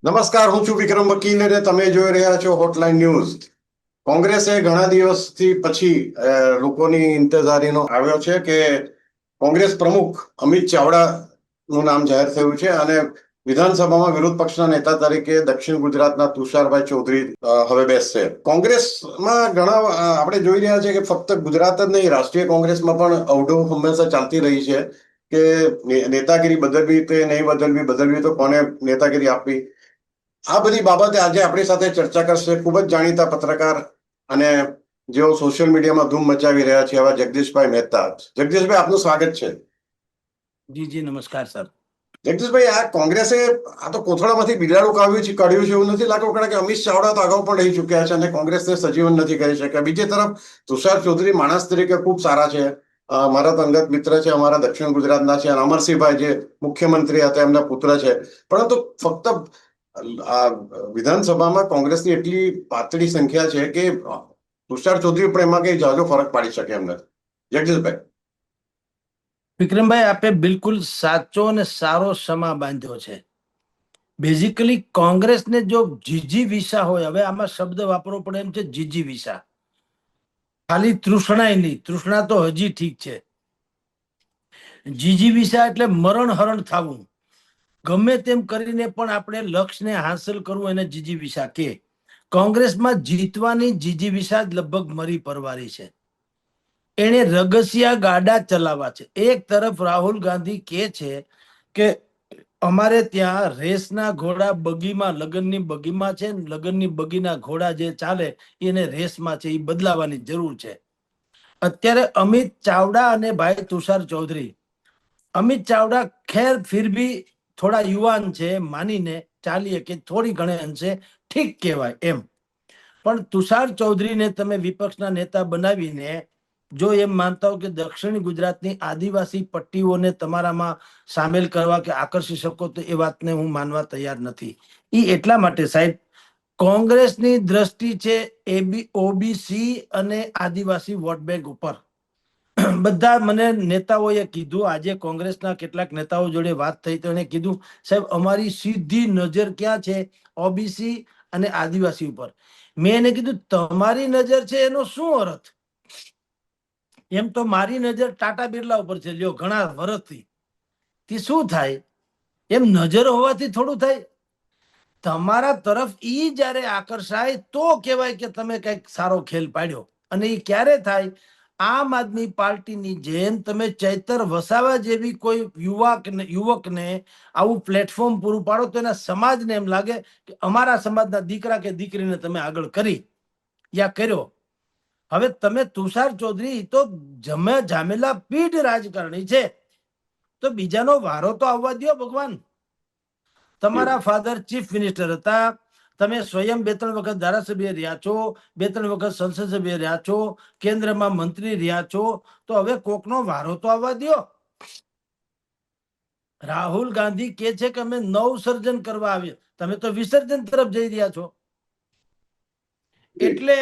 નમસ્કાર, હું છું વિક્રમ વકીલ અને તમે જોઈ રહ્યા છો હોટલાઇન ન્યૂઝ. કોંગ્રેસે ઘણા દિવસથી પછી લોકોની ઇંતજારીનો આવ્યો છે કે કોંગ્રેસ પ્રમુખ અમિત ચાવડાનું નામ જાહેર થયું છે અને વિધાનસભામાં વિરોધ પક્ષના નેતા તરીકે દક્ષિણ ગુજરાતના તુષારભાઈ ચૌધરી હવે બેસશે. કોંગ્રેસમાં ઘણા આપણે જોઈ રહ્યા છે કે ફક્ત ગુજરાત જ નહીં, રાષ્ટ્રીય કોંગ્રેસમાં પણ અવઢવ હંમેશા ચાલતી રહી છે કે નેતાગીરી બદલવી કે નહીં બદલવી, બદલવી તો કોને નેતાગીરી આપવી. આ બધી બાબતે આજે આપણી સાથે ચર્ચા કરશે ખૂબ જ જાણીતા પત્રકાર અને જેઓ સોશિયલ મીડિયામાં ધૂમ મચાવી રહ્યા છે એવા જગદીશભાઈ મહેતા. જગદીશભાઈ, આપનું સ્વાગત છે. જી જી, નમસ્કાર સર. જગદીશભાઈ, આ કોંગ્રેસે આ તો કોથળામાંથી બિલાડું કાઢ્યું છે એવું નથી લાગતું, કારણ કે અમિત ચાવડા તો અગાઉ પણ રહી ચુક્યા છે અને કોંગ્રેસને સજીવન નથી કરી શક્યા. બીજી તરફ તુષાર ચૌધરી માણસ તરીકે ખૂબ સારા છે, મારા તો અંગત મિત્ર છે, અમારા દક્ષિણ ગુજરાતના છે. અને અમરસિંહભાઈ જે મુખ્યમંત્રી હતા એમના પુત્ર છે. પરંતુ ફક્ત આ વિધાનસભામાં કોંગ્રેસની એટલી પાતળી સંખ્યા છે કે તુષાર ચૌધરી પણ એમાં કઈ જાજો ફરક પાડી શકે એમ નથી. જગદીશભાઈ. વિક્રમભાઈ, આપે બિલકુલ સાચો અને સારો સમા બાંધ્યો છે. બેઝિકલી કોંગ્રેસને જો જીજી વિસા હોય, હવે આમાં શબ્દ વાપરવો પડે એમ છે, જીજી વિસા. ખાલી તૃષ્ણા નહીં, તૃષ્ણા તો હજી ઠીક છે. જીજી વિસા એટલે મરણ હરણ થવું. ગમે તેમ કરીને પણ આપણે લક્ષ્યને હાંસલ કરવું, એને જીજી વિસા કે. કોંગ્રેસમાં જીતવાની જીજી વિસા જ લગભગ મરી પરવારી છે. એને રગસિયા ગાડા ચલાવવા છે. એક તરફ રાહુલ ગાંધી કે છે કે અમારે ત્યાં રેસના ઘોડા બગીમાં, લગ્નની બગીમાં છે, લગ્નની બગીના ઘોડા જે ચાલે એને રેસમાં છે, એ બદલાવાની જરૂર છે. અત્યારે અમિત ચાવડા અને ભાઈ તુષાર ચૌધરી, અમિત ચાવડા ખેર ફિર ભી થોડા યુવાન છે, માનીને ચાલીએ કે થોડી ઘણે અંશે ઠીક કહેવાય એમ. પણ તુષાર ચૌધરીને તમે વિપક્ષના નેતા બનાવીને જો એમ માનતા હો કે દક્ષિણ ગુજરાતની આદિવાસી પટ્ટીઓને તમારામાં સામેલ કરવા કે આકર્ષી શકો, તો એ વાતને હું માનવા તૈયાર નથી. એ એટલા માટે સાહેબ, કોંગ્રેસની દ્રષ્ટિ છે ઓબીસી અને આદિવાસી વોટ બેંક ઉપર. બધા મને નેતાઓએ કીધું, આજે કોંગ્રેસના કેટલાક નેતાઓ જોડે વાત થઈ તો એને કીધું, સાહેબ અમારી સીધી નજર ક્યાં છે? ઓબીસી અને આદિવાસી ઉપર. મેં એને કીધું, તમારી નજર છે એનો શું અર્થ? એમ તો મારી નજર ટાટા બિરલા ઉપર છે, લ્યો, ઘણા વર્ષથી. તે શું થાય? એમ નજર હોવાથી થોડું થાય. તમારા તરફ ઈ જયારે આકર્ષાય તો કહેવાય કે તમે કઈક સારો ખેલ પાડ્યો. અને એ ક્યારે થાય? આમ આદમી પાર્ટીની જેમ તમે ચૈતર વસાવા જેવી કોઈ યુવકને આવું પ્લેટફોર્મ પૂરું પાડો તો એના સમાજને એમ લાગે કે અમારા સમાજના દીકરા કે દીકરીને તમે આગળ કરી યા કર્યો. હવે તમે તુષાર ચૌધરી તો જામેલા પીઢ રાજકારણી છે, તો બીજાનો વારો તો આવવા દો ભગવાન. તમારા ફાધર ચીફ મિનિસ્ટર હતા, તમે સ્વયં 2-3 વખત ધારાસભ્ય રહ્યા છો, 2-3 વખત સંસદ સભ્ય રહ્યા છો, કેન્દ્રમાં મંત્રી રહ્યા છો, તો હવે કોકનો વારો તો આવવા દો. રાહુલ ગાંધી કે છે કે અમે નવ સર્જન કરવા આવીએ, તમે તો વિસર્જન તરફ જઈ રહ્યા છો. એટલે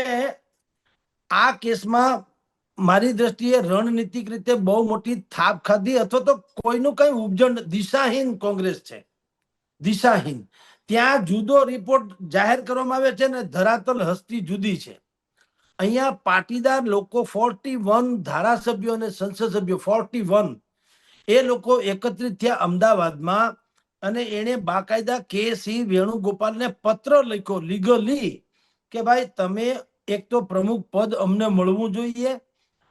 આ કેસમાં મારી દ્રષ્ટિએ રણનીતિક રીતે બહુ મોટી થાપ ખાધી, અથવા તો કોઈનું કઈ ઉપજણ, દિશાહીન કોંગ્રેસ છે, દિશાહીન. ત્યાં જુદો રિપોર્ટ જાહેર કરવામાં આવે છે ને ધરાતલ હસ્તી જુદી છે. અહીંયા પાટીદાર લોકો 41 ધારાસભ્યો અને સંસદ સભ્યો 41 એ લોકો એકત્રિત થયા અમદાવાદમાં, અને એને બાકાયદા કે.સી. વેણુગોપાલને પત્ર લખ્યો લીગલી કે ભાઈ તમે એક તો પ્રમુખ પદ અમને મળવું જોઈએ,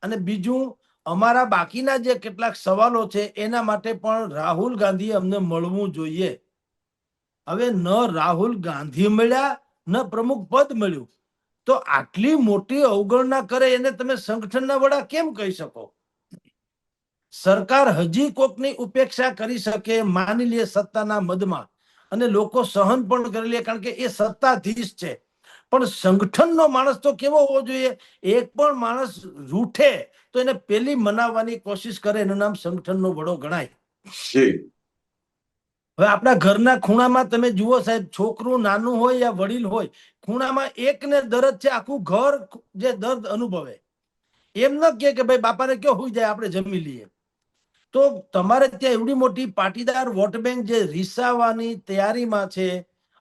અને બીજું અમારા બાકીના જે કેટલાક સવાલો છે એના માટે પણ રાહુલ ગાંધી અમને મળવું જોઈએ. હવે ન રાહુલ ગાંધી મળ્યા, ન પ્રમુખ પદ મળ્યું, તો આટલી મોટી અવગણના કરે એને તમે સંગઠનના વડા કેમ કહી શકો? સરકાર હજી કોકની ઉપેક્ષા કરી શકે, માની લે સત્તાના મદમાં, અને લોકો સહન પણ કરી લે કારણ કે એ સત્તાધીશ છે. પણ સંગઠનનો માણસ તો કેવો હોવો જોઈએ? એક પણ માણસ રૂઠે તો એને પેલી મનાવવાની કોશિશ કરે, એનું નામ સંગઠનનો વડો ગણાય. હવે આપણા ઘરના ખૂણામાં તમે જુઓ સાહેબ, છોકરું નાનું હોય યા વડીલ હોય, ખૂણામાં એકને દર્દ છે, આખું ઘર જે દર્દ અનુભવે. એમ ન કે ભાઈ બાપાને કયો હોઈ જાય, આપણે જમી લઈએ. તો તમારે ત્યાં એવડી મોટી પાટીદાર વોટ બેંક જે રીસાવાની તૈયારીમાં છે,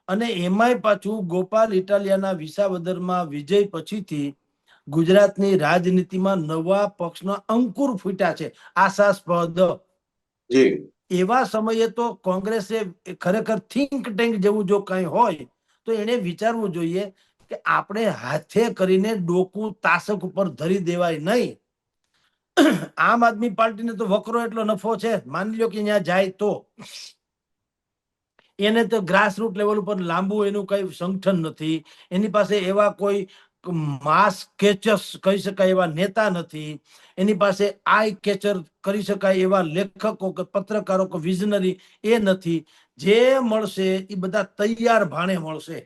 અને એમાંય પાછું ગોપાલ ઇટાલિયાના વિસાવદરમાં વિજય પછીથી ગુજરાતની રાજનીતિમાં નવા પક્ષના અંકુર ફૂટ્યા છે, આશાસ્પદ. જી એવા સમયે તો કોંગ્રેસે ખરેખર થિંક ટેન્ક જેવું જો કંઈ હોય તો એને વિચારવું જોઈએ કે આપણે હાથે કરીને ડોકું તાસક ઉપર ધરી દેવાય નહીં. આમ આદમી પાર્ટીને તો વકરો એટલો નફો છે, માની લો કે ત્યાં જાય તો એને તો ગ્રાસરૂટ લેવલ ઉપર લાંબુ એનું કઈ સંગઠન નથી, એની પાસે એવા કોઈ માસ કેચર્સ કહી શકાય એવા નેતા નથી, એની પાસે આઈ કેચર કરી શકાય એવા લેખકો કે પત્રકારો કે વિઝનરી એ નથી. જે મળશે એ બધા તૈયાર ભાણે મળશે.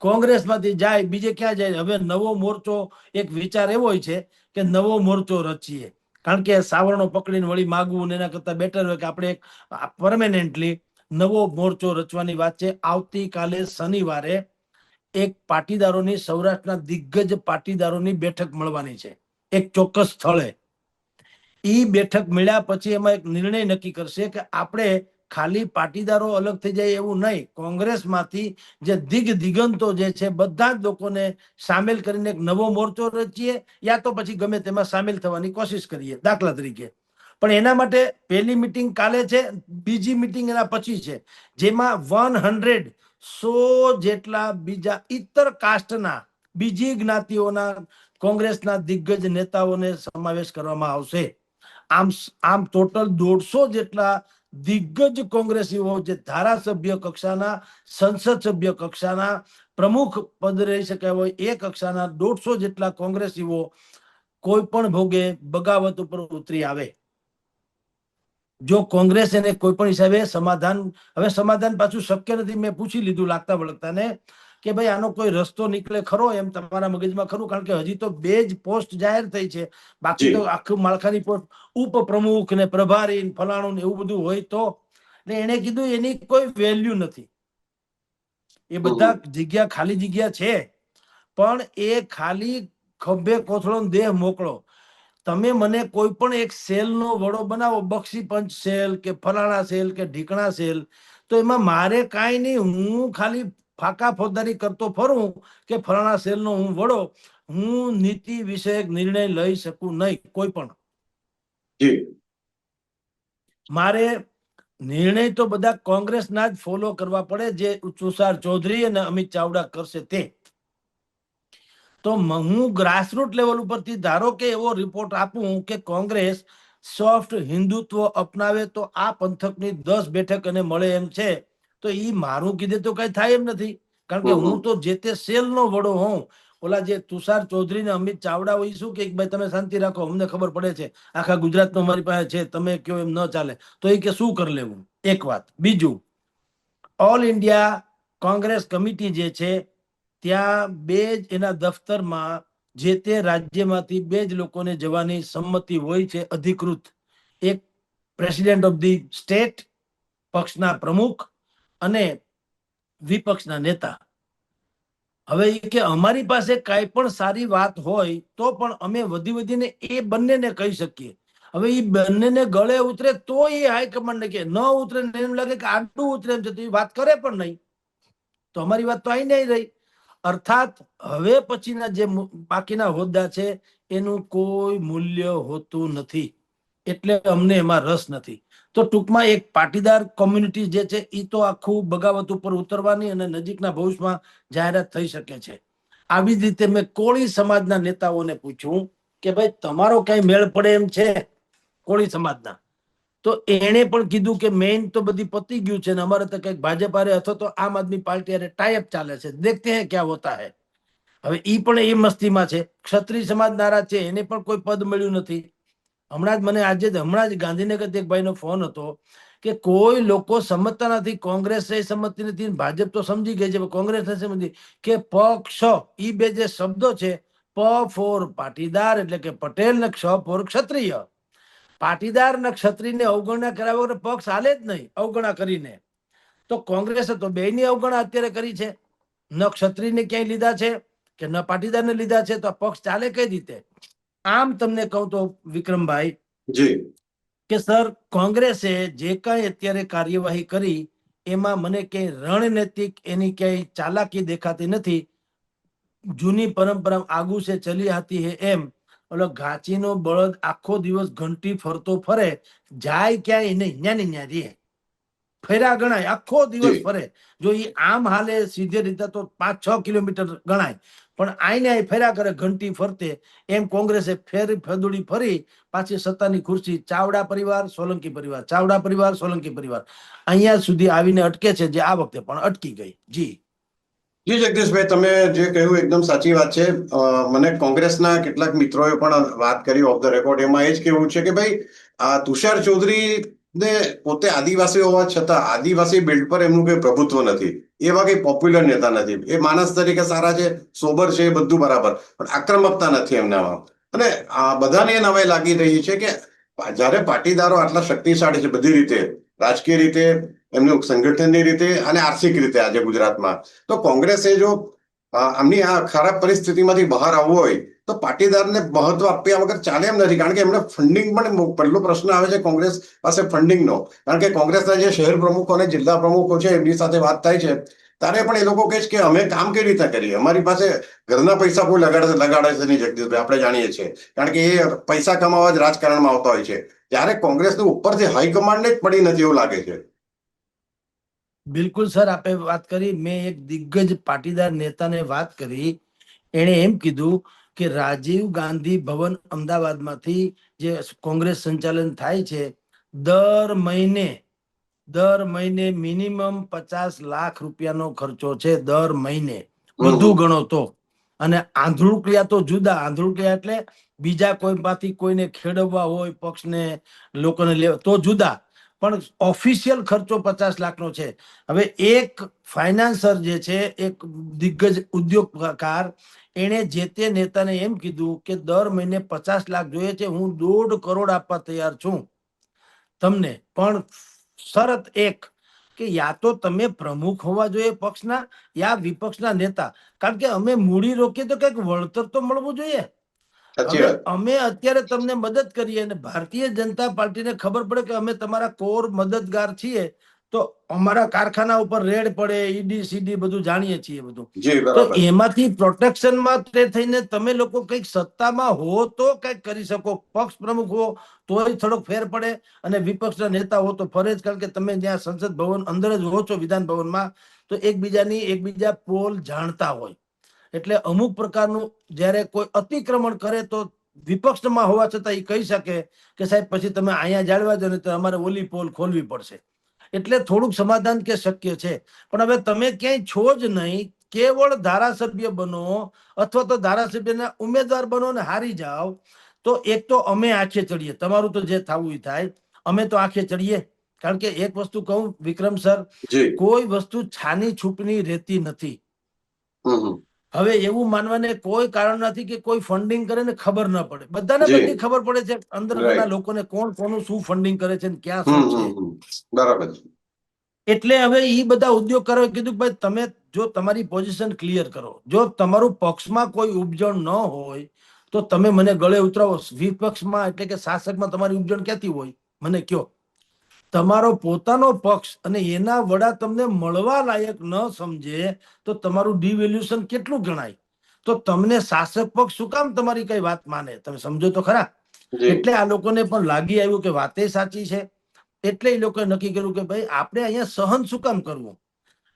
કોંગ્રેસમાંથી જાય બીજે ક્યાં જાય? હવે નવો મોરચો એક વિચાર એવો છે કે નવો મોરચો રચીએ, કારણ કે સાવરણો પકડીને વળી માગવું એના કરતા બેટર હોય કે આપણે એક પરમેનન્ટલી નવો મોરચો રચવાની વાત છે. આવતીકાલે શનિવારે એક પાટીદારોની, સૌરાષ્ટ્રના દિગ્ગજ પાટીદારોની બેઠક મળવાની છે એક ચોક્કસ સ્થળે. ઈ બેઠક મળ્યા પછી એમાં એક નિર્ણય નક્કી કરશે કે આપણે ખાલી પાટીદારો અલગ થઈ જાય એવું નહીં, કોંગ્રેસમાંથી જે દિગંતો જે છે બધા જ લોકોને સામેલ કરીને એક નવો મોરચો રચીએ, યા તો પછી ગમે તેમાં સામેલ થવાની કોશિશ કરીએ. દાખલા તરીકે પણ એના માટે પહેલી મીટિંગ કાલે છે, બીજી મીટિંગ એના પછી છે, જેમાં 100 જેટલા બીજા ઇતર કાસ્ટના, બીજી જ્ઞાતિઓના કોંગ્રેસના દિગ્ગજ નેતાઓને સમાવેશ કરવામાં આવશે. આમ ટોટલ 150 જેટલા દિગ્ગજ કોંગ્રેસીઓ જે ધારાસભ્ય કક્ષાના, સંસદ સભ્ય કક્ષાના, પ્રમુખ પદ રહી શક્યા હોય એ કક્ષાના 150 જેટલા કોંગ્રેસીઓ કોઈ પણ ભોગે બગાવત ઉપર ઉતરી આવે. જો કોંગ્રેસ એને કોઈ પણ હિસાબે સમાધાન, હવે સમાધાન પાછું શક્ય નથી, મેં પૂછી લીધું લાગતા વળગતાને કે ભાઈ આનો કોઈ રસ્તો નીકળે ખરો એમ તમારા મગજમાં ખરું? કારણ કે હજી તો 2 જ પોસ્ટ જાહેર થઈ છે, બાકી તો આખું માળખાની પોસ્ટ ઉપપ્રમુખ ને પ્રભારી ફલાણું ને એવું બધું હોય તો. એને કીધું એની કોઈ વેલ્યુ નથી, એ બધા જગ્યા ખાલી જગ્યા છે, પણ એ ખાલી ખભે કોથળો દેહ મોકળો. તમે મને કોઈ પણ એક સેલનો વડો બનાવો, બક્ષી પંચ સેલ કે ફલાણા સેલ કે ઢીકણા સેલ, તો એમાં મારે કાંઈ નહીં, હું ખાલી ફાકા ફોજદારી કરતો ફરું કે ફલાણા સેલનો હું વડો, હું નીતિ વિષયક નિર્ણય લઈ શકું નહીં કોઈ પણ. મારે નિર્ણય તો બધા કોંગ્રેસના જ ફોલો કરવા પડે, જે તુષાર ચૌધરી અને અમિત ચાવડા કરશે તે. તો હું ગ્રાસરૂટ લેવલ ઉપરથી ધારો કે એવો રિપોર્ટ આપું કે કોંગ્રેસ સોફ્ટ હિન્દુત્વ અપનાવે તો આ પંથકની 10 બેઠક અને મળે એમ છે, તો એ મારું કીધે તો કઈ થાય એમ નથી. કારણ કે હું તો જે તે સેલનો વડો હોઉં. ઓલા જે તુષાર ચૌધરી ને અમિત ચાવડા હોય શું કે ભાઈ તમે શાંતિ રાખો, અમને ખબર પડે છે, આખા ગુજરાતનો મારી પાસે છે, તમે કયો એમ ન ચાલે, તો એ કે શું કરી લેવું? એક વાત. બીજું, ઓલ ઇન્ડિયા કોંગ્રેસ કમિટી જે છે ત્યાં 2 જ એના દફતરમાં જે તે રાજ્યમાંથી 2 જ લોકોને જવાની સંમતિ હોય છે અધિકૃત, એક પ્રેસિડેન્ટ ઓફ ધી સ્ટેટ, પક્ષના પ્રમુખ, અને વિપક્ષના નેતા. હવે એ કે અમારી પાસે કાંઈ પણ સારી વાત હોય તો પણ અમે વધીને એ બંનેને કહી શકીએ. હવે એ બંનેને ગળે ઉતરે તો એ હાઈકમાન્ડ ને કે, ન ઉતરે ને એમ લાગે કે આટલું ઉતરે એમ છે તો એ વાત કરે પણ નહીં, તો અમારી વાત તો અહીં નહીં રહી. અર્થાત હવે પછીના જે બાકીના હોદ્દા છે એનું કોઈ મૂલ્ય હોતું નથી, એટલે અમને એમાં રસ નથી. તો ટૂંકમાં એક પાટીદાર કોમ્યુનિટી જે છે એ તો આખું બગાવત ઉપર ઉતરવાની અને નજીકના ભવિષ્યમાં જાહેરાત થઈ શકે છે. આવી જ રીતે મેં કોળી સમાજના નેતાઓને પૂછ્યું કે ભાઈ તમારો કઈ મેળ પડે એમ છે કોળી સમાજના? તો એને પણ કીધું કે મેઇન તો બધી પતી ગયું છે ને અમારે તો કઈક ભાજપ હારે અથવા તો આમ આદમી પાર્ટી હારે ટાઈઅપ ચાલે છે, દેખતે હૈ ક્યા હોતા હૈ. હવે ઈ પણ એ મસ્તીમાં છે. ક્ષત્રિય સમાજ નારાજ છે, એને પણ કોઈ પદ મળ્યું નથી. હમણાં જ ગાંધીનગર એક ભાઈનો ફોન હતો કે કોઈ લોકો સમજતા નથી, કોંગ્રેસ સમજતી નથી, ભાજપ તો સમજી ગઈ છે, કોંગ્રેસ સમજી કે પક્ષ, ઈ 2 જે શબ્દો છે, પ ફોર પાટીદાર એટલે કે પટેલ ને ક્ષ ફોર ક્ષત્રિય. પાટીદાર ને ક્ષત્રિયને અવગણના કર્યા વગર પક્ષ હાલે જ નહીં, અવગણના કરીને. તો કોંગ્રેસે તો 2ની અવગણના અત્યારે કરી છે, ન ક્ષત્રિયને ક્યાંય લીધા છે કે ન પાટીદારને લીધા છે, તો પક્ષ ચાલે કઈ રીતે? આમ તમને કહું તો વિક્રમભાઈ કે સર, કોંગ્રેસે જે કાંઈ અત્યારે કાર્યવાહી કરી એમાં મને ક્યાંય રણનૈતિક એની ક્યાંય ચાલાકી દેખાતી નથી. જૂની પરંપરા આગુ છે ચલી આતી હે એમ ઓલો ઘાચીનો બળદ આખો દિવસ ઘંટી ફરતો ફરે, જાય ક્યાંય નહીં, ન્યા ને ન્યા રે. ફેરા ગણાય, આખો દિવસ જી ફરે. જો એ આમ હાલે સીધે રીતે તો 5-6 કિલોમીટર ગણાય, પણ આઈને આઈ ફેરા કરે ઘંટી ફરતે. એમ કોંગ્રેસે ફેરી ફદુડી ફરી પાછી સત્તાની ખુરશી, ચાવડા પરિવાર, સોલંકી પરિવાર, ચાવડા પરિવાર, સોલંકી પરિવાર અહીંયા સુધી આવીને અટકે છે, જે આ વખતે પણ અટકી ગઈ. જી જી જગદીશભાઈ, તમે જે કહ્યું એકદમ સાચી વાત છે. મને કોંગ્રેસના કેટલાક મિત્રોએ પણ વાત કરી ઓફ ધ રેકોર્ડ. એમાં એ જ કેવું છે કે ભાઈ આ તુષાર ચૌધરી ને પોતે આદિવાસી હોવા છતાં આદિવાસી બેલ્ટ પર એમનું કોઈ પ્રભુત્વ નથી. એવા કઈ પોપ્યુલર નેતા નથી. એ માણસ તરીકે સારા છે, સોબર છે, એ બધું બરાબર, પણ આક્રમકતા નથી એમનામાં. અને આ બધાને એ નવાઈ લાગી રહી છે કે જ્યારે પાટીદારો આટલા શક્તિશાળી છે બધી રીતે, રાજકીય રીતે, એમનું સંગઠનની રીતે અને આર્થિક રીતે આજે ગુજરાતમાં, તો કોંગ્રેસે જો આમની આ ખરાબ પરિસ્થિતિમાંથી બહાર આવવું હોય તો પાટીદારને મહત્વ આપ્યા વગર ચાલે એમ નથી. કારણ કે એમને ફંડિંગ પણ પહેલો પ્રશ્ન આવે છે કોંગ્રેસ પાસે ફંડિંગનો. કારણ કે કોંગ્રેસના જે શહેર પ્રમુખો અને જિલ્લા પ્રમુખો છે એમની સાથે વાત થાય છે ત્યારે પણ એ લોકો કહે છે કે અમે કામ કેવી રીતે કરીએ, અમારી પાસે ઘરના પૈસા કોઈ લગાડે છે નહીં જગદીશભાઈ, આપણે જાણીએ છીએ. કારણ કે એ પૈસા કમાવા જ રાજકારણમાં આવતા હોય છે. ત્યારે કોંગ્રેસને ઉપરથી હાઈકમાન્ડને જ પડી નથી એવું લાગે છે. બિલકુલ સર, આપે વાત કરી. મેં એક દિગ્ગજ પાટીદાર નેતાને વાત કરી. એણે એમ કીધું કે રાજીવ ગાંધી ભવન અમદાવાદમાંથી જે કોંગ્રેસ સંચાલન થાય છે, દર મહિને મિનિમમ 50 લાખ રૂપિયાનો ખર્ચો છે દર મહિને, બધું ગણો તો. અને આંધળુકિયા તો જુદા. આંધળુકિયા એટલે બીજા કોઈમાંથી કોઈને ખેડવવા હોય, પક્ષને લોકોને લેવા તો જુદા, પણ ઓફિશિયલ ખર્ચો 50 લાખનો છે. હવે એક ફાઇનાન્સર જે છે, એક દિગ્ગજ ઉદ્યોગકાર, એણે જે તે નેતાને એમ કીધું કે દર મહિને 50 લાખ જોઈએ છે, હું 1.5 કરોડ આપવા તૈયાર છું તમને, પણ શરત એક કે યા તો તમે પ્રમુખ હોવા જોઈએ પક્ષના, યા વિપક્ષના નેતા. કારણ કે અમે મૂડી રોકીએ તો કંઈક વળતર તો મળવું જોઈએ. સાચી હવે વાત. અમે અત્યારે તમને મદદ કરીએ અને ભારતીય જનતા પાર્ટીને ખબર પડે કે અમે તમારા કોર મદદગાર છીએ, તો અમારા કારખાના ઉપર રેડ પડે, ઈડી સીડી બધું જાણીએ છીએ બધું. જી તો બરાબર. એમાંથી પ્રોટેક્શનમાં તે થઈને તમે લોકો કંઈક સત્તામાં હો તો કંઈક કરી શકો. પક્ષ પ્રમુખ હો તોય થોડોક ફેર પડે, અને વિપક્ષના નેતા હો તો ફરે જ. કારણ કે તમે જ્યાં સંસદ ભવન અંદર જ હો છો, વિધાન ભવનમાં, તો એકબીજા પોલ જાણતા હોય. એટલે અમુક પ્રકારનું જ્યારે કોઈ અતિક્રમણ કરે તો વિપક્ષમાં હોવા છતાં એ કહી શકે કે સાહેબ પછી તમે અહીંયા જાળવા દો ને તો અમારે ઓલી પોલ ખોલવી પડશે. એટલે થોડુંક સમાધાન કે શક્ય છે. પણ હવે તમે ક્યાંય છો જ નહીં, કેવળ ધારાસભ્ય બનો અથવા તો ધારાસભ્યના ઉમેદવાર બનો ને હારી જાઓ, તો એક તો અમે આંખે ચડીએ, તમારું તો જે થવું એ થાય, અમે તો આંખે ચડીએ. કારણ કે એક વસ્તુ કહું વિક્રમ સર, જી. કોઈ વસ્તુ છાની છૂપની રહેતી નથી. હમ. હવે એવું માનવાને કોઈ કારણ નથી કે કોઈ ફંડિંગ કરે ને ખબર ન પડે. બધાને જી બધી ખબર પડે છે અંદરના રાઈટ. લોકોને, કોણ કોનું શું ફંડિંગ કરે છે ને ક્યાં શું છે. બરાબર. એટલે હવે એ બધા ઉદ્યોગકારોએ કીધું કે ભાઈ તમે જો તમારી પોઝિશન ક્લિયર કરો, જો તમારું પક્ષમાં કોઈ ઉપજણ ન હોય તો તમે મને ગળે ઉતરાવો. વિપક્ષમાં એટલે કે શાસકમાં તમારી ઉપજણ ક્યાંથી હોય મને કયો? તમારો પોતાનો પક્ષ અને એના વડા તમને મળવા લાયક ન સમજે તો તમારું ડિવેલ્યુશન કેટલું ગણાય? તો તમને શાસક પક્ષ શું કામ તમારી કઈ વાત માને? તમે સમજો તો ખરા. જી એટલે આ લોકોને પણ લાગી આવ્યું કે વાતે સાચી છે. એટલે એ લોકોએ નક્કી કર્યું કે ભાઈ આપણે અહીંયા સહન શું કામ કરવું?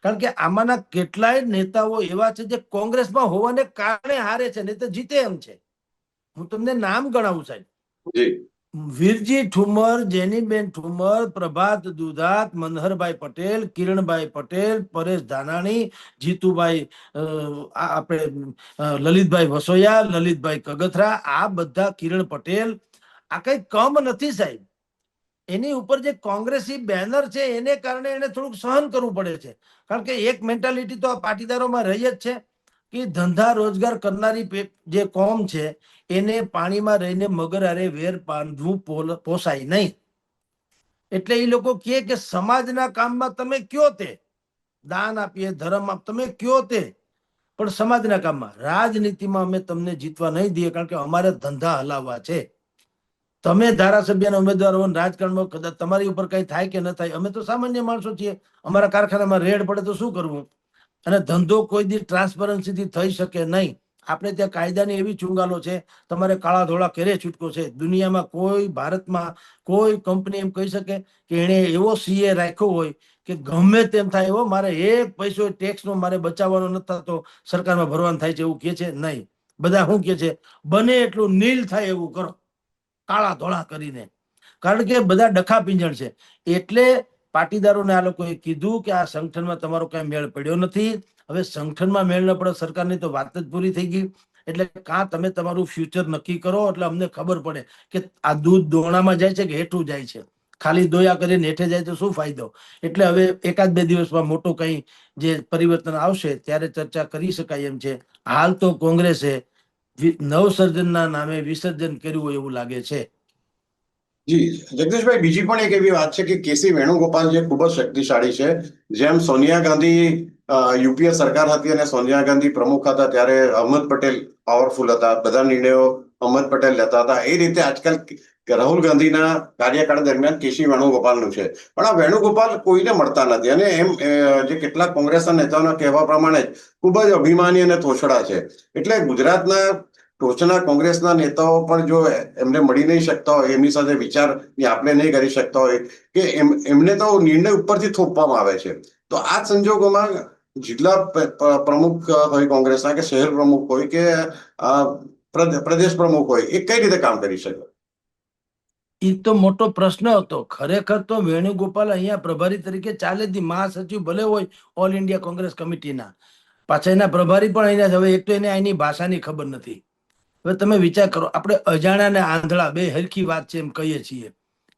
કારણ કે આમાંના કેટલાય નેતાઓ એવા છે જે કોંગ્રેસમાં હોવાને કારણે હારે છે, નહીં તો જીતે એમ છે. હું તમને નામ ગણાવું સાહેબ. જી વીરજી ઠુમર, જેનીબેન ઠુમર, પ્રભાત દુધાત, મનહરભાઈ પટેલ, કિરણભાઈ પટેલ, પરેશ ધાનાણી, જીતુભાઈ, આપણે લલિતભાઈ વસોયા, લલિતભાઈ કગથરા, આ બધા, કિરણ પટેલ, આ કઈ કમ નથી સાહેબ. એની ઉપર જે કોંગ્રેસી બેનર છે એને કારણે એને થોડુંક સહન કરવું પડે છે. કારણ કે એક મેન્ટાલિટી તો આ પાટીદારોમાં રહી જ છે કે ધંધા રોજગાર કરનારી જે કોમ છે એને પાણીમાં રહીને મગર હારે વેર બાંધવું પોસાય નહીં. એટલે એ લોકો કહે કે સમાજના કામમાં તમે કયો તે દાન આપીએ, ધર્મ આપ, તમે કયો તે, પણ સમાજના કામમાં, રાજનીતિમાં અમે તમને જીતવા નહીં દઈએ, કારણ કે અમારે ધંધા હલાવવા છે. તમે ધારાસભ્યના ઉમેદવાર હો ને રાજકારણમાં કદાચ તમારી ઉપર કઈ થાય કે ન થાય, અમે તો સામાન્ય માણસો છીએ. અમારા કારખાનામાં રેડ પડે તો શું કરવું? અને ધંધો કોઈ દી ટ્રાન્સપરન્સીથી થઈ શકે નહીં. આપણે ત્યાં કાયદાની એવી ચુંગાલો છે, તમારે કાળા ધોળા કેરે છૂટકો છે. દુનિયામાં કોઈ, ભારતમાં કોઈ કંપની એમ કહી શકે કે એને એવો સીએ રાખ્યો હોય કે ગમે તેમ થાય એવો મારે એક પૈસો ટેક્સનો મારે બચાવવાનો નથી થતો, સરકારમાં ભરવાનું થાય છે એવું કે છે નહીં. બધા શું કે છે? બને એટલું નીલ થાય એવું કરો, કાળા ધોળા કરીને. કારણ કે બધા ડખા પિંજણ છે. એટલે પાટીદારોને આ લોકોએ કીધું કે આ સંગઠનમાં તમારો કઈ મેળ પડ્યો નથી. હવે સંગઠનમાં મેળ ન પડે, સરકારની તો વાત જ પૂરી થઈ ગઈ. એટલે કાં તમે તમારું ફ્યુચર નક્કી કરો, એટલે અમને ખબર પડે કે આ દૂધ દોણામાં જાય છે કે હેઠું જાય છે. ખાલી દોયા કરીને હેઠે જાય તો શું ફાયદો? એટલે હવે એકાદ બે દિવસમાં મોટું કઈ જે પરિવર્તન આવશે ત્યારે ચર્ચા કરી શકાય એમ છે. હાલ તો કોંગ્રેસે નવસર્જનના નામે વિસર્જન કર્યું હોય એવું લાગે છે. જી જગદીશભાઈ, બીજી પણ એક એવી વાત છે કે કેસી વેણુગોપાલ જે ખૂબ જ શક્તિશાળી છે. જેમ સોનિયા ગાંધી યુપીએ સરકાર હતી અને સોનિયા ગાંધી પ્રમુખ હતા ત્યારે અહમદ પટેલ પાવરફુલ હતા, બધા નિર્ણયો અહમદ પટેલ લેતા હતા. એ રીતે આજકાલ રાહુલ ગાંધીના કાર્યકાળ દરમિયાન કેસી વેણુગોપાલનું છે. પણ આ વેણુગોપાલ કોઈને મળતા નથી અને એમ જે કેટલાક કોંગ્રેસના નેતાઓના કહેવા પ્રમાણે ખૂબ જ અભિમાની અને તોછડા છે. એટલે ગુજરાતના ટોચના કોંગ્રેસના નેતાઓ પણ જો એમને મળી નહીં શકતા હોય, એમની સાથે વિચારની આપણે નહીં કરી શકતા હોય કે એમને તો નિર્ણય ઉપરથી થોપવામાં આવે છે. તો આ સંજોગોમાં જિલ્લા પ્રમુખ હોય કોંગ્રેસના કે શહેર પ્રમુખ હોય કે પ્રદેશ પ્રમુખ હોય, એ કઈ રીતે કામ કરી શકે? એ તો મોટો પ્રશ્ન હતો. ખરેખર તો વેણુગોપાલ અહીંયા પ્રભારી તરીકે ચાલે જ. મહાસચિવ ભલે હોય ઓલ ઇન્ડિયા કોંગ્રેસ કમિટીના, પાછા એના પ્રભારી પણ અહીંયા. હવે એક તો એને અહીંની ભાષાની ખબર નથી. હવે તમે વિચાર કરો, આપણે અજાણ્યા ને આંધળા બે હરખી વાત છે એમ કહીએ છીએ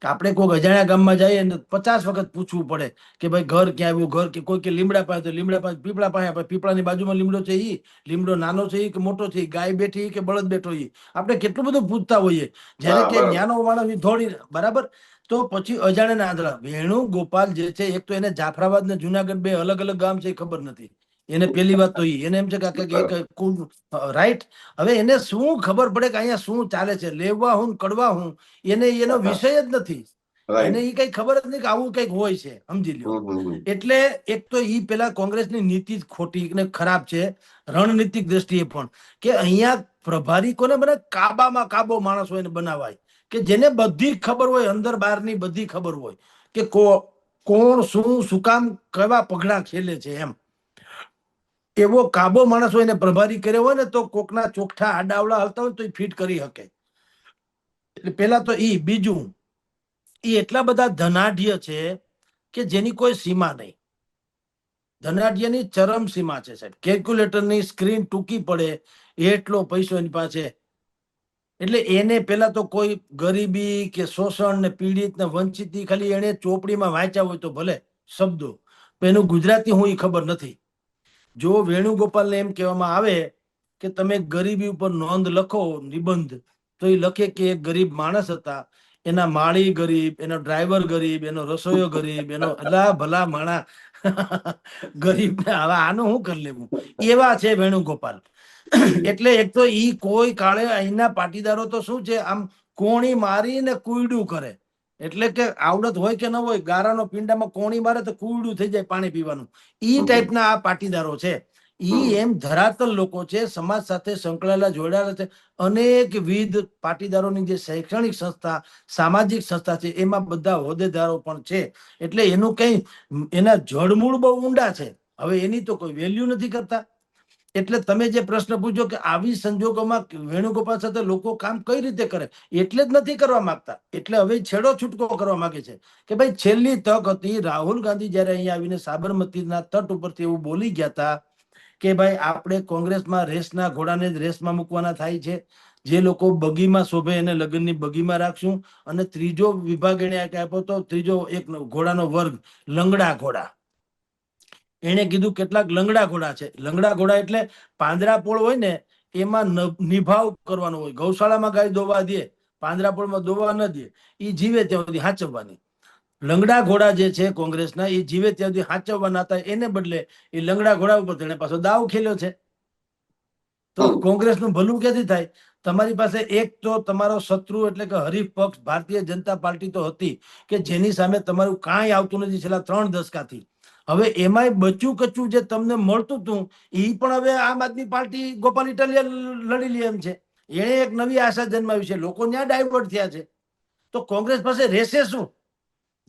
કે આપણે કોઈક અજાણ્યા ગામમાં જઈએ ને 50 વખત પૂછવું પડે કે ભાઈ ઘર ક્યાં આવ્યું, ઘર કે કોઈ કે લીમડા પાસે, તો લીમડા પાસે પીપળા પાસે. આપણે પીપળાની બાજુમાં લીમડો છે, ઈ લીમડો નાનો છે કે મોટો છે, ગાય બેઠી કે બળદ બેઠો, ઈ આપણે કેટલું બધું પૂછતા હોઈએ. જ્યારે કે જ્ઞાનો માણસ ધોળી બરાબર. તો પછી અજાણ્યા ને આંધળા. વેણુગોપાલ જે છે, એક તો એને જાફરાબાદ ને જુનાગઢ બે અલગ અલગ ગામ છે એ ખબર નથી એને. પેલી વાત તો એને એમ છે કે એક રાઈટ. હવે એને શું ખબર પડે કે અહીંયા શું ચાલે છે? લેવા હું કડવા હું, એનો વિષય જ નથી. એને એ કઈ ખબર જ નહીં કે આવું કઈક હોય છે, સમજી લ્યો. એટલે એક તો ઈ પેલા કોંગ્રેસની નીતિ જ ખોટી ને ખરાબ છે, રણનીતિક દ્રષ્ટિએ પણ. કે અહીંયા પ્રભારી કોને બને? કાબામાં કાબો માણસ હોય ને બનાવાય, કે જેને બધી ખબર હોય, અંદર બહારની બધી ખબર હોય કે કોણ શું કામ કેવા પગડા ખેલે છે એમ. એવો કાબો માણસ હોય ને પ્રભારી કર્યો હોય ને, તો કોકના ચોખ્ઠા આડાવડા હલતા હોય તો એ ફિટ કરી શકે. એટલે પેલા તો ઈ. બીજું, એ એટલા બધા ધનાઢ્ય છે કે જેની કોઈ સીમા નહીં. ધનાઢ્યની ચરમ સીમા છે સાહેબ. કેલ્ક્યુલેટરની સ્ક્રીન ટૂંકી પડે એટલો પૈસો એની પાસે. એટલે એને પેલા તો કોઈ ગરીબી કે શોષણ ને પીડિત ને વંચિત ખાલી એને ચોપડીમાં વાંચ્યા હોય તો ભલે શબ્દો, એનું ગુજરાતી હું એ ખબર નથી. જો વેણુગોપાલને એમ કહેવામાં આવે કે તમે ગરીબી ઉપર નોંધ લખો, નિબંધ, તો એ લખે કે એક ગરીબ માણસ હતા, એના માળી ગરીબ, એનો ડ્રાઈવર ગરીબ, એનો રસોઈયો ગરીબ, એનો અલા ભલા માણા ગરીબ ને હવે આનું શું કરી લેવું, એવા છે વેણુગોપાલ. એટલે એક તો ઈ કોઈ કાળે અહીંના પાટીદારો તો શું છે, આમ કોણી મારીને કુયડું કરે. એટલે કે આવડત હોય કે ન હોય, ગારાનો પિંડામાં કોણી મારે તો કુયડું થઈ જાય પાણી પીવાનું. ઈ ટાઈપના આ પાટીદારો છે. ઈ એમ ધરાતલ લોકો છે, સમાજ સાથે સંકળાયેલા જોડાયેલા છે. અનેકવિધ પાટીદારોની જે શૈક્ષણિક સંસ્થા, સામાજિક સંસ્થા છે, એમાં બધા હોદ્દેદારો પણ છે. એટલે એનું કઈ એના જળમૂળ બહુ ઊંડા છે. હવે એની તો કોઈ વેલ્યુ નથી કરતા. એટલે તમે જે પ્રશ્ન પૂછો કે આવી સંજોગોમાં વેણુગોપાલ સાથે લોકો કામ કઈ રીતે કરે, એટલે જ નથી કરવા માંગતા. એટલે હવે છેડો છૂટકો કરવા માંગે છે કે ભાઈ છેલ્લી તક હતી. રાહુલ ગાંધી જયારે અહીંયા આવીને સાબરમતીના તટ ઉપરથી એવું બોલી ગયા હતા કે ભાઈ આપણે કોંગ્રેસમાં રેસના ઘોડાને જ રેસમાં મૂકવાના થાય છે. જે લોકો બગીમાં શોભે એને લગ્નની બગીમાં રાખશું. અને ત્રીજો વિભાગ એને આપ્યો તો, ત્રીજો એક ઘોડાનો વર્ગ, લંગડા ઘોડા. એને કીધું કેટલાક લંગડા ઘોડા છે. લંગડા ઘોડા એટલે પાંજરાપોળ હોય ને એમાં નિભાવ કરવાનો હોય. ગૌશાળામાં ગાય દોવા દે, પાંજરાપોળમાં દોવા ન દે. એ જીવે ત્યાં સુધી હાચવવાની. લંગડા ઘોડા જે છે કોંગ્રેસના, એ જીવે ત્યાં સુધી હાચવવાના હતા. એને બદલે એ લંગડા ઘોડા ઉપર તેને પાછો દાવ ખેલ્યો છે. તો કોંગ્રેસનું ભલું ક્યાંથી થાય? તમારી પાસે એક તો તમારો શત્રુ એટલે કે હરીફ પક્ષ ભારતીય જનતા પાર્ટી તો હતી કે જેની સામે તમારું કાંઈ આવતું નથી છેલ્લા 3 દશકાથી. હવે એમાંય બચ્યું કચ્યું જે તમને મળતું હતું એ પણ હવે આમ આદમી પાર્ટી ગોપાલ ઇટાલિયા લડી લે એમ છે. એણે એક નવી આશા જન્માવી છે, લોકો ત્યાં ડાયવર્ટ થયા છે. તો કોંગ્રેસ પાસે રહેશે શું?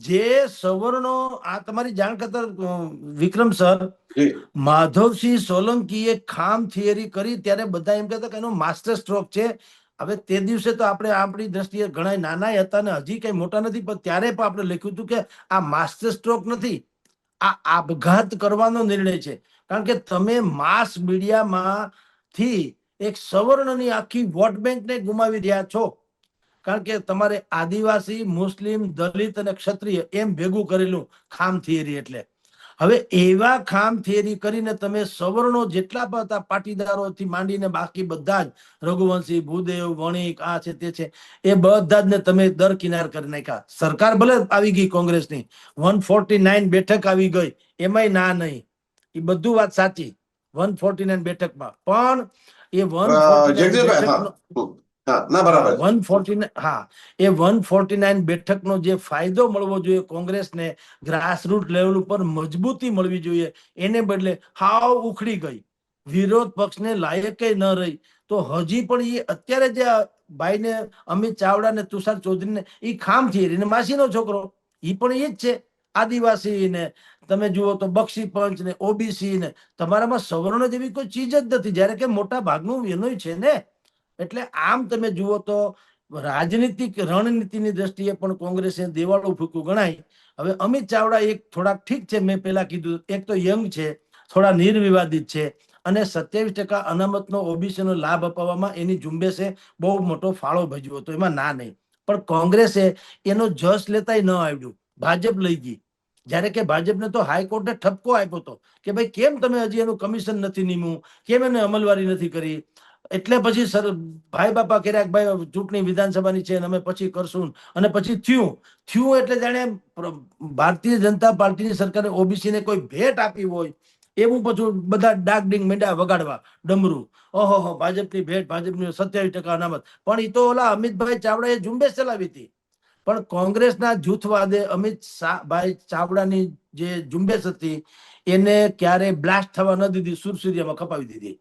જે સવર્ણો, આ તમારી જાણ કરતા વિક્રમ સર, જી માધવસિંહ સોલંકીએ ખામ થિયરી કરી ત્યારે બધા એમ કહેતા કે એનો માસ્ટર સ્ટ્રોક છે. હવે તે દિવસે તો આપણે આપણી દ્રષ્ટિએ ઘણા નાના હતા ને હજી કઈ મોટા નથી, પણ ત્યારે પણ આપણે લખ્યું હતું કે આ માસ્ટર સ્ટ્રોક નથી, આ આપઘાત કરવાનો નિર્ણય છે. કારણ કે તમે માસ મીડિયામાંથી એક સવર્ણની આખી વોટ બેંકને ગુમાવી રહ્યા છો. કારણ કે તમારે આદિવાસી, મુસ્લિમ, દલિત અને ક્ષત્રિય એમ ભેગું કરેલું ખામ થિયરી. એટલે હવે એવા ખામ થિયરી કરીને તમે સવર્ણો જેટલા પણ હતા પાટીદારોથી માંડીને બાકી બધા જ રઘુવંશી, ભૂદેવ, વણિક, આ છે તે છે, એ બધા જ ને તમે દરકિનાર કરી નાખ્યા. સરકાર ભલે આવી ગઈ કોંગ્રેસની, 149 બેઠક આવી ગઈ, એમાંય ના નહીં, એ બધું વાત સાચી 149 બેઠકમાં, પણ એ 149 જગદીશભાઈ, હા બેઠકનો ના બરાબર છે. 149, હા, એ 149 બેઠકનો જે ફાયદો મળવો જોઈએ કોંગ્રેસને, ગ્રાસરૂટ લેવલ ઉપર મજબૂતી મળવી જોઈએ, એને બદલે હાવ ઉખડી ગઈ, વિરોધ પક્ષને લાયકે ન રહી. તો હજી પણ એ અત્યારે જે ભાઈને અમિત ચાવડા ને તુષાર ચૌધરીને એ ખામ થિયરી ને માસીનો છોકરો, એ પણ એ જ છે. આદિવાસી ને તમે જુઓ તો બક્ષી પંચ ને ઓબીસી ને, તમારામાં સવર્ણ જેવી કોઈ ચીજ જ નથી, જ્યારે કે મોટા ભાગનું એનું છે ને. એટલે આમ તમે જુઓ તો રાજનીતિક રણનીતિની દ્રષ્ટિએ પણ કોંગ્રેસે દેવાળું ફૂંકવું ગણાય. હવે અમિત ચાવડા એક થોડાક ઠીક છે, મેં પેલા કીધું, એક તો યંગ છે, થોડા નિર્વિવાદિત છે, અને 27% અનામતનો ઓબીસીનો લાભ અપાવવામાં એની ઝુંબેશે બહુ મોટો ફાળો ભજવ્યો હતો, એમાં ના નહીં. પણ કોંગ્રેસે એનો જસ લેતાય ન આવ્યું, ભાજપ લઈ ગઈ. જ્યારે કે ભાજપને તો હાઈકોર્ટે ઠપકો આપ્યો હતો કે ભાઈ કેમ તમે હજી એનું કમિશન નથી નીમ્યું, કેમ એને અમલવારી નથી કરી. એટલે પછી સર ભાઈ બાપા કર્યા, ભાઈ ચૂંટણી વિધાનસભાની છે અમે પછી કરશું, અને પછી થયું એટલે જાણે ભારતીય જનતા પાર્ટીની સરકારે ઓબીસી ને કોઈ ભેટ આપી હોય એવું બધું બધા ડાક ડીંગ મીંડા વગાડવા ડમરું, ઓહો ભાજપની ભેટ, ભાજપની 27% અનામત. પણ એ તો ઓલા અમિતભાઈ ચાવડાએ ઝુંબેશ ચલાવી હતી. પણ કોંગ્રેસના જૂથવાદે અમિતભાઈ ચાવડાની જે ઝુંબેશ હતી એને ક્યારે બ્લાસ્ટ થવા ન દીધી, સુરસુરિયામાં કપાવી દીધી.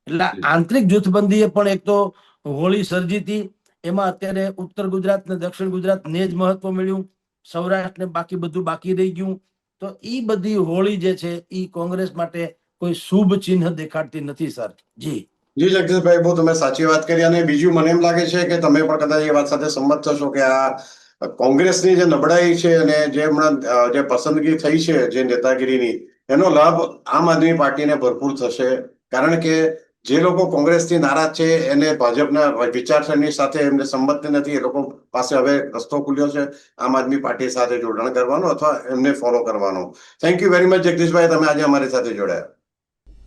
એટલે આંતરિક જૂથબંધીએ પણ એક તો હોળી સર્જી હતી, એમાં અત્યારે ઉત્તર ગુજરાત ને દક્ષિણ ગુજરાત ને જ મહત્વ મળ્યું, સૌરાષ્ટ્ર ને બાકી બધું બાકી રહી ગયું. તો ઈ બધી હોળી જે છે ઈ કોંગ્રેસ માટે કોઈ શુભ ચિહ્ન દેખાડતી નથી. સર જી જગદીશભાઈ, બહુ તમે સાચી વાત કરી. અને બીજું મને એમ લાગે છે કે તમે પણ કદાચ એ વાત સાથે સંમત થશો કે આ કોંગ્રેસની જે નબળાઈ છે અને જે હમણાં જે પસંદગી થઈ છે જે નેતાગીરીની, એનો લાભ આમ આદમી પાર્ટીને ભરપૂર થશે. કારણ કે જે લોકો કોંગ્રેસથી નારાજ છે એને ભાજપના વિચારસરણી સાથે એમને સંમત નથી, એ લોકો પાસે હવે રસ્તો ખુલ્યો છે આમ આદમી પાર્ટી સાથે જોડાણ કરવાનો અથવા એમને ફોલો કરવાનો. થેન્ક યુ વેરી મચ જગદીશભાઈ, તમે આજે અમારી સાથે જોડાયા.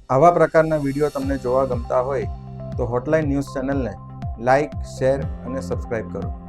આવા પ્રકારના વિડીયો તમને જોવા ગમતા હોય તો હોટલાઇન ન્યૂઝ ચેનલને લાઇક, શેર અને સબસ્ક્રાઇબ કરો.